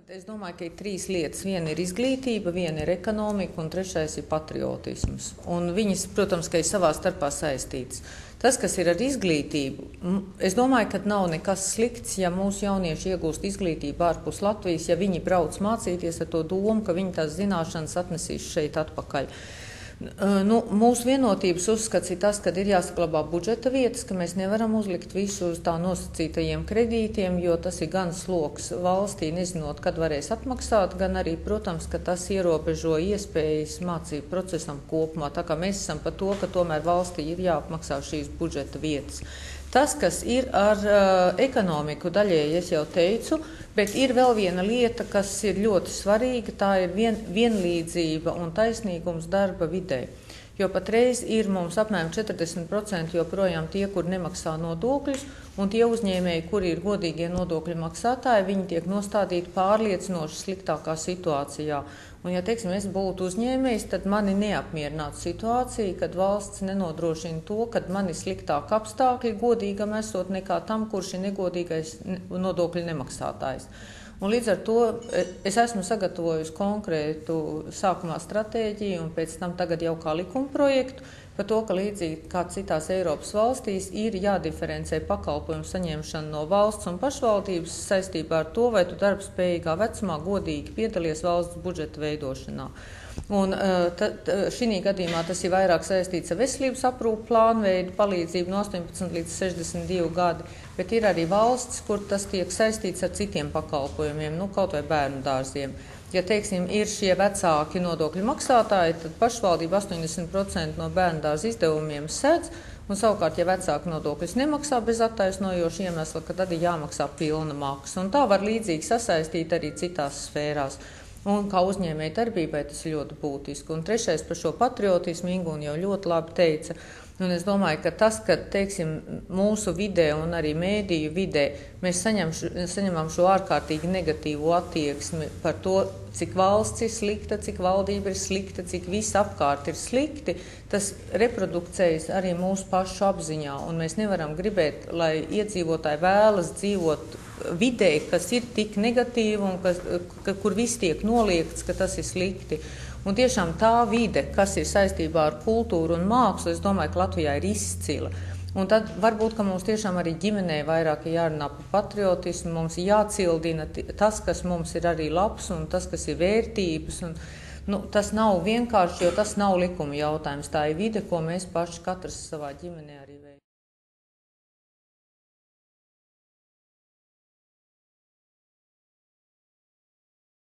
Es domāju, ka ir trīs lietas. Viena ir izglītība, viena ir ekonomika un trešais ir patriotisms. Un viņas, protams, ka ir savā starpā saistītas. Tas, kas ir ar izglītību, es domāju, ka nav nekas slikts, ja mūsu jaunieši iegūst izglītību ārpus Latvijas, ja viņi brauc mācīties ar to domu, ka viņi tās zināšanas atnesīs šeit atpakaļ. Mūsu vienotības uzskats ir tas, ka ir jāsaglabā budžeta vietas, ka mēs nevaram uzlikt visu uz tā nosacītajiem kredītiem, jo tas ir gan sloks valstī, nezinot, kad varēs atmaksāt, gan arī, protams, ka tas ierobežo iespējas mācību procesam kopumā. Tā kā mēs esam par to, ka tomēr valstī ir jāapmaksā šīs budžeta vietas. Tas, kas ir ar ekonomiku daļēji, es jau teicu, bet ir vēl viena lieta, kas ir ļoti svarīga, tā ir vienlīdzība un taisnīgums darba vidē. Jo patreiz ir mums apmēram 40% joprojām tie, kur nemaksā nodokļus, un tie uzņēmēji, kuri ir godīgie nodokļu maksātāji, viņi tiek nostādīti pārliecinoši sliktākā situācijā. Un, ja, teiksim, es būtu uzņēmējs, tad mani neapmierinātu situācija, kad valsts nenodrošina to, kad man ir sliktāk apstākļi godīgam esot nekā tam, kurš ir negodīgais nodokļu nemaksātājs. Un līdz ar to es esmu sagatavojusi konkrētu sākumā stratēģiju un pēc tam tagad jau kā likuma projektu par to, ka līdzīgi kā citās Eiropas valstīs ir jādiferencē pakalpojumu saņemšana no valsts un pašvaldības saistībā ar to, vai tu darbspējīgā vecumā godīgi piedalies valsts budžeta veidošanā. Un šī gadījumā tas ir vairāk saistīts ar veselības aprūpu plānveidu palīdzību no 18 līdz 62 gadi, bet ir arī valsts, kur tas tiek saistīts ar citiem pakalpojumiem, kaut vai bērnu dārziem. Ja, teiksim, ir šie vecāki nodokļu maksātāji, tad pašvaldība 80% no bērnu dārza izdevumiem sedz, un savukārt, ja vecāki nodokļus nemaksā bez attaisnojoša iemesla, tad ir jāmaksā pilna maksa. Un tā var līdzīgi sasaistīt arī citās sfērās. Un kā uzņēmēja darbībai tas ir ļoti būtiski. Un trešais par šo patriotismu Ingūna jau ļoti labi teica. Un es domāju, ka tas, ka, teiksim, mūsu vidē un arī mēdīju vidē mēs saņemam šo ārkārtīgi negatīvo attieksmi par to, cik valsts ir slikta, cik valdība ir slikta, cik viss apkārt ir slikti, tas reproducējas arī mūsu pašu apziņā. Un mēs nevaram gribēt, lai iedzīvotāji vēlas dzīvot vidē, kas ir tik negatīva un kur viss tiek noliegts, ka tas ir slikti. Un tiešām tā vide, kas ir saistībā ar kultūru un mākslu, es domāju, ka Latvijā ir izcila. Un tad varbūt, ka mums tiešām arī ģimenē vairāk jārunā par patriotismu, mums jācildina tas, kas mums ir arī labs un tas, kas ir vērtības. Un, tas nav vienkārši, jo tas nav likuma jautājums. Tā ir vide, ko mēs paši katrs savā ģimenē